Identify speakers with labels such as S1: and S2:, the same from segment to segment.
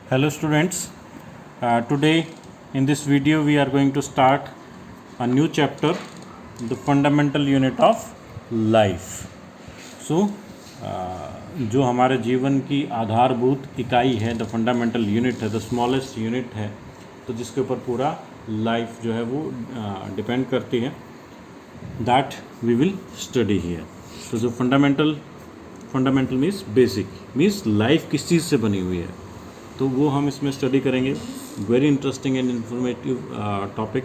S1: Hello students, today in this video we are going to start a new chapter, the fundamental unit of life. So जो हमारे जीवन की आधारभूत इकाई है, द फंडामेंटल यूनिट है, द स्मॉलेस्ट यूनिट है, तो जिसके ऊपर पूरा लाइफ जो है वो डिपेंड करती है, that we will study here. तो जो fundamental means basic, means life किस चीज़ से बनी हुई है, तो वो हम इसमें स्टडी करेंगे. Very interesting and informative topic.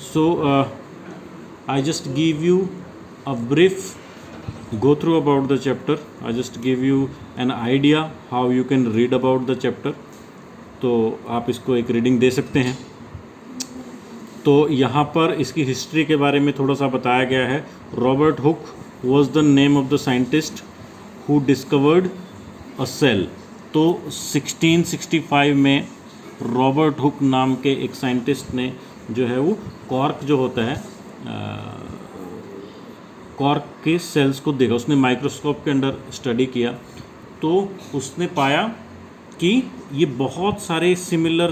S1: So I just give you a brief go through about the chapter. I just give you an idea how you can read about the chapter. तो आप इसको एक reading दे सकते हैं. तो यहाँ पर इसकी हिस्ट्री के बारे में थोड़ा सा बताया गया है. Robert Hooke was the name of the scientist who discovered a cell. तो 1665 में रॉबर्ट हुक नाम के एक साइंटिस्ट ने जो है वो कॉर्क जो होता है कॉर्क के सेल्स को देखा. उसने माइक्रोस्कोप के अंदर स्टडी किया तो उसने पाया कि ये बहुत सारे सिमिलर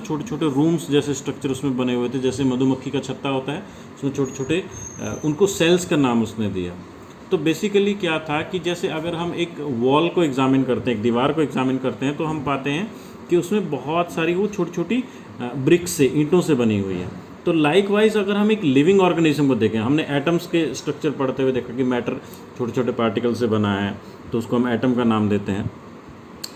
S1: छोटे छोटे रूम्स जैसे स्ट्रक्चर उसमें बने हुए थे, जैसे मधुमक्खी का छत्ता होता है उसमें छोटे छोटे उनको सेल्स का नाम उसने दिया. तो बेसिकली क्या था कि जैसे अगर हम एक वॉल को एग्जामिन करते हैं, एक दीवार को एग्जामिन करते हैं, तो हम पाते हैं कि उसमें बहुत सारी वो छोटी छोटी ब्रिक्स से, ईंटों से बनी हुई है. तो लाइकवाइज अगर हम एक लिविंग ऑर्गेनिज्म को देखें, हमने एटम्स के स्ट्रक्चर पढ़ते हुए देखा कि मैटर छोटे छोटे पार्टिकल से बना है, तो उसको हम एटम का नाम देते हैं.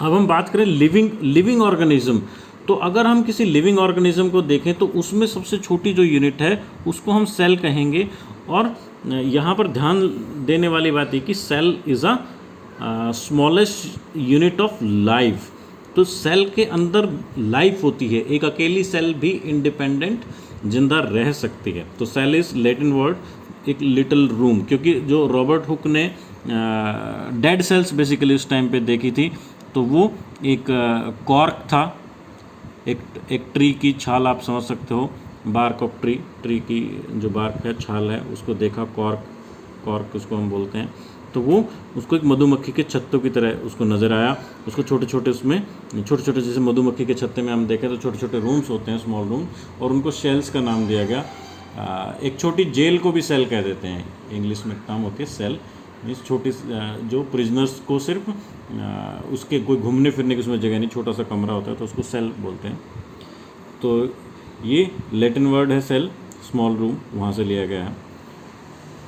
S1: अब हम बात करें लिविंग ऑर्गेनिज्म. तो अगर हम किसी लिविंग ऑर्गेनिज्म को देखें तो उसमें सबसे छोटी जो यूनिट है उसको हम सेल कहेंगे. और यहाँ पर ध्यान देने वाली बात है कि cell is a smallest unit of life. तो सेल के अंदर लाइफ होती है. एक अकेली सेल भी इंडिपेंडेंट जिंदा रह सकती है. तो सेल इज़ लैटिन वर्ड एक लिटिल रूम, क्योंकि जो रॉबर्ट हुक ने डेड सेल्स बेसिकली उस टाइम पे देखी थी, तो वो एक कॉर्क था, एक ट्री की छाल, आप समझ सकते हो, बार्क ऑफ ट्री की जो बार्क है, छाल है, उसको देखा. कॉर्क उसको हम बोलते हैं. तो वो उसको एक मधुमक्खी के छत्तों की तरह उसको नज़र आया. उसको छोटे छोटे जैसे मधुमक्खी के छत्ते में हम देखें तो छोटे छोटे रूम्स होते हैं, स्मॉल रूम, और उनको सेल्स का नाम दिया गया. एक छोटी जेल को भी सेल कह देते हैं, इंग्लिश में नाम होती है सेल. मीन्स छोटी जो प्रिजनर्स को सिर्फ उसके कोई घूमने फिरने की उसमें जगह नहीं, छोटा सा कमरा होता है, तो उसको सेल बोलते हैं. तो ये लैटिन वर्ड है सेल, स्मॉल रूम, वहाँ से लिया गया है.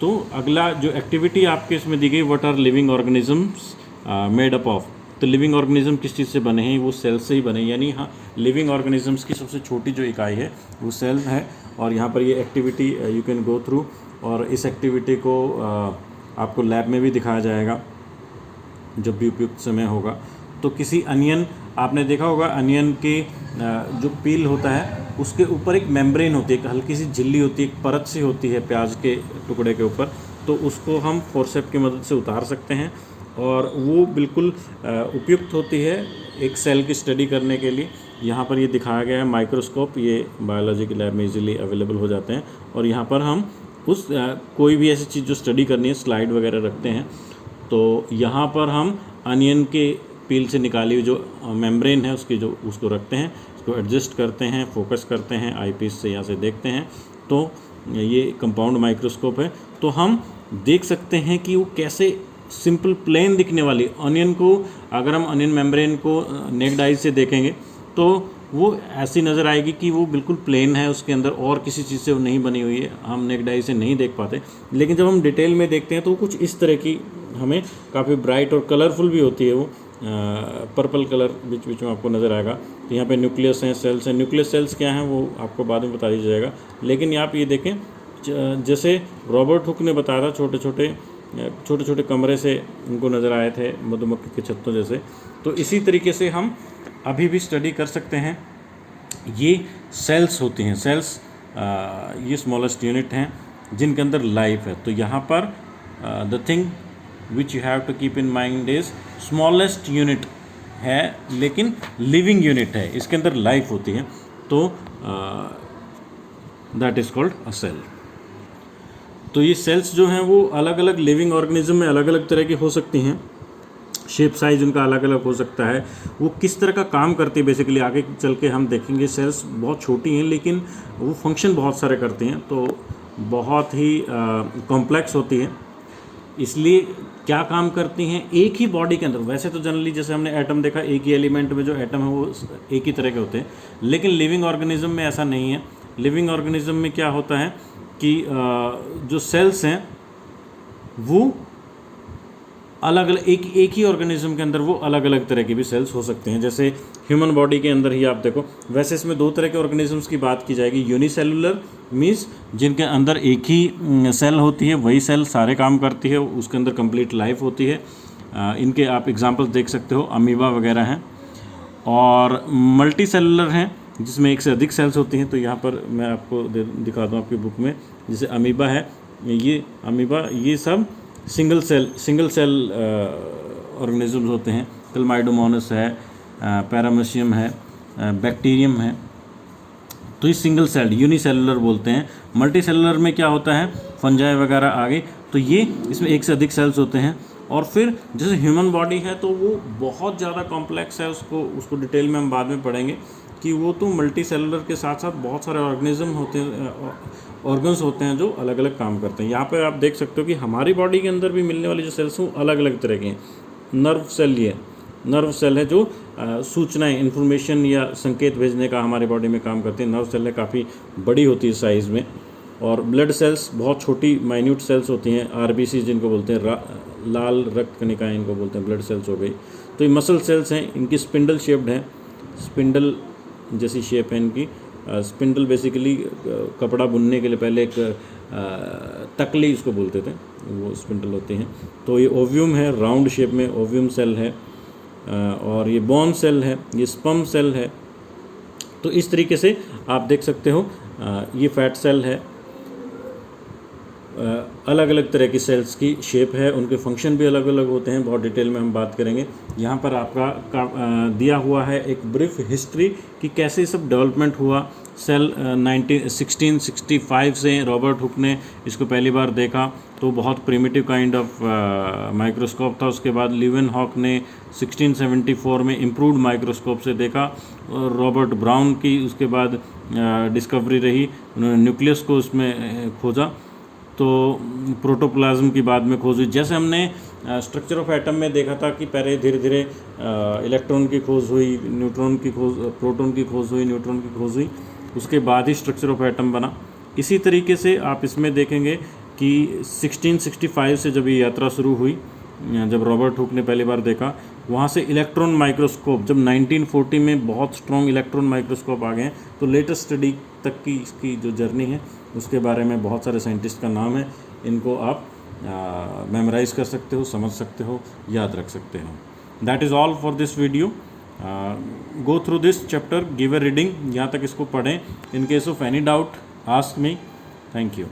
S1: तो अगला जो एक्टिविटी आपके इसमें दी गई, what are living organisms made up of. तो लिविंग ऑर्गेनिज्म किस चीज़ से बने हैं, वो सेल से ही बने. यानी हाँ, लिविंग ऑर्गेनिजम्स की सबसे छोटी जो इकाई है वो सेल है. और यहाँ पर ये activity you can go through, और इस एक्टिविटी को आपको लैब में भी दिखाया जाएगा जब भी उपयुक्त समय होगा. तो किसी अनियन, आपने देखा होगा अनियन के जो पील होता है उसके ऊपर एक मेम्ब्रेन होती है, एक हल्की सी झिल्ली होती है, एक परत सी होती है प्याज के टुकड़े के ऊपर. तो उसको हम फोर्सेप की मदद से उतार सकते हैं और वो बिल्कुल उपयुक्त होती है एक सेल की स्टडी करने के लिए. यहाँ पर ये दिखाया गया है माइक्रोस्कोप, ये बायोलॉजी की लैब में इजीली अवेलेबल हो जाते हैं. और यहाँ पर हम उस कोई भी ऐसी चीज़ जो स्टडी करनी है, स्लाइड वगैरह रखते हैं. तो यहाँ पर हम अनियन के पील से निकाली हुई जो मेम्ब्रेन है उसको रखते हैं, उसको एडजस्ट करते हैं, फोकस करते हैं, आईपीस से यहाँ से देखते हैं. तो ये कंपाउंड माइक्रोस्कोप है. तो हम देख सकते हैं कि वो कैसे सिंपल प्लेन दिखने वाली अनियन को, अगर हम अनियन मेम्ब्रेन को नेक्ड आई से देखेंगे तो वो ऐसी नज़र आएगी कि वो बिल्कुल प्लेन है, उसके अंदर और किसी चीज़ से वो नहीं बनी हुई है, हम नेक्ड आई से नहीं देख पाते. लेकिन जब हम डिटेल में देखते हैं तो कुछ इस तरह की हमें काफ़ी ब्राइट और कलरफुल भी होती है. वो पर्पल कलर बीच में आपको नज़र आएगा. तो यहाँ पे न्यूक्लियस हैं, सेल्स हैं. न्यूक्लियस सेल्स क्या हैं वो आपको बाद में बता दिया जाएगा. लेकिन आप ये देखें, जैसे रॉबर्ट हुक ने बताया था, छोटे छोटे कमरे से उनको नज़र आए थे मधुमक्खी के छत्तों जैसे. तो इसी तरीके से हम अभी भी स्टडी कर सकते हैं. ये सेल्स होती हैं, सेल्स ये स्मॉलेस्ट यूनिट हैं जिनके अंदर लाइफ है. तो यहाँ पर the thing which you have to keep in mind is smallest unit है लेकिन लिविंग यूनिट है, इसके अंदर लाइफ होती है. तो that is called a cell. तो ये सेल्स जो हैं वो अलग अलग लिविंग ऑर्गेनिज्म में अलग अलग तरह की हो सकती हैं. शेप साइज उनका अलग अलग हो सकता है, वो किस तरह का काम करती है बेसिकली आगे चल के हम देखेंगे। सेल्स बहुत छोटी हैं लेकिन वो फंक्शन बहुत सारे करती हैं, तो बहुत ही कॉम्प्लेक्स होती है। इसलिए क्या काम करती हैं एक ही बॉडी के अंदर। वैसे तो जनरली जैसे हमने एटम देखा, एक ही एलिमेंट में जो एटम है वो एक ही तरह के होते हैं, लेकिन लिविंग ऑर्गेनिज्म में ऐसा नहीं है। लिविंग ऑर्गेनिज्म में क्या होता है कि जो सेल्स हैं वो अलग अलग एक ही ऑर्गेनिज्म के अंदर वो अलग अलग तरह के भी सेल्स हो सकते हैं। जैसे ह्यूमन बॉडी के अंदर ही आप देखो, वैसे इसमें दो तरह के ऑर्गेनिजम्स की बात की जाएगी। यूनिसेलुलर मीन्स जिनके अंदर एक ही सेल होती है, वही सेल सारे काम करती है, उसके अंदर कंप्लीट लाइफ होती है। इनके आप एग्जांपल्स देख सकते हो, अमीबा वगैरह हैं। और मल्टी सेलुलर हैं जिसमें एक से अधिक सेल्स होती हैं। तो यहाँ पर मैं आपको दिखा दूँ आपकी बुक में, जैसे अमीबा है, ये अमीबा ये सब सिंगल सेल ऑर्गेनिजम्स होते हैं। क्लमाइडोमोनास है, पैरामीशियम है, बैक्टीरियम है, तो ये सिंगल सेल्ड यूनिसेलुलर बोलते हैं। मल्टी सेलुलर में क्या होता है, फंजाई वगैरह आ गई, तो ये इसमें एक से अधिक सेल्स होते हैं। और फिर जैसे ह्यूमन बॉडी है तो वो बहुत ज़्यादा कॉम्प्लेक्स है, उसको डिटेल में हम बाद में पढ़ेंगे कि वो तो मल्टी सेलुलर के साथ साथ बहुत सारे ऑर्गेनिज्म होते हैं, ऑर्गन्स होते हैं जो अलग अलग काम करते हैं। यहाँ पर आप देख सकते हो कि हमारी बॉडी के अंदर भी मिलने वाली जो सेल्स हैं अलग अलग तरह के हैं। नर्व सेल, ये नर्व सेल है जो सूचनाएं, इन्फॉर्मेशन या संकेत भेजने का हमारी बॉडी में काम करते हैं। नर्व सेल है, काफ़ी बड़ी होती है साइज़ में। और ब्लड सेल्स बहुत छोटी माइन्यूट सेल्स होती हैं, आरबीसी जिनको बोलते हैं, लाल रक्त कणिकाएं इनको बोलते हैं, ब्लड सेल्स हो गई। तो ये मसल सेल्स हैं, इनकी स्पिंडल शेप्ड है, स्पिंडल जैसी शेप है इनकी। स्पिंडल बेसिकली कपड़ा बुनने के लिए पहले एक तकली इसको बोलते थे, वो स्पिंडल होती हैं। तो ये ओव्यूम है, राउंड शेप में ओव्यूम सेल है। और ये बॉन सेल है, ये स्पर्म सेल है। तो इस तरीके से आप देख सकते हो, ये फैट सेल है। अलग अलग तरह की सेल्स की शेप है, उनके फंक्शन भी अलग अलग होते हैं, बहुत डिटेल में हम बात करेंगे। यहाँ पर आपका दिया हुआ है एक ब्रीफ हिस्ट्री कि कैसे सब डेवलपमेंट हुआ। सेल 1665 से रॉबर्ट हुक ने इसको पहली बार देखा, तो बहुत प्रिमिटिव काइंड ऑफ माइक्रोस्कोप था। उसके बाद लीवेनहॉक ने 1674 में इम्प्रूव्ड माइक्रोस्कोप से देखा। और रॉबर्ट ब्राउन की उसके बाद डिस्कवरी रही, उन्होंने न्यूक्लियस को उसमें खोजा। तो प्रोटोप्लाज्म की बाद में खोज हुई। जैसे हमने स्ट्रक्चर ऑफ एटम में देखा था कि पहले धीरे धीरे इलेक्ट्रॉन की खोज हुई, न्यूट्रॉन की खोज, प्रोटॉन की खोज हुई, न्यूट्रॉन की खोज हुई, उसके बाद ही स्ट्रक्चर ऑफ एटम बना। इसी तरीके से आप इसमें देखेंगे कि 1665 से जब ये यात्रा शुरू हुई, जब रॉबर्ट हुक ने पहली बार देखा, वहाँ से इलेक्ट्रॉन माइक्रोस्कोप, जब 1940 में बहुत स्ट्रॉन्ग इलेक्ट्रॉन माइक्रोस्कोप आ गए, तो लेटेस्ट स्टडी तक की इसकी जो जर्नी है उसके बारे में बहुत सारे साइंटिस्ट का नाम है। इनको आप मेमोराइज कर सकते हो, समझ सकते हो, याद रख सकते हो। That is all for this video. Go through this chapter, give a reading, यहाँ तक इसको पढ़ें। In case of any doubt ask me. Thank you.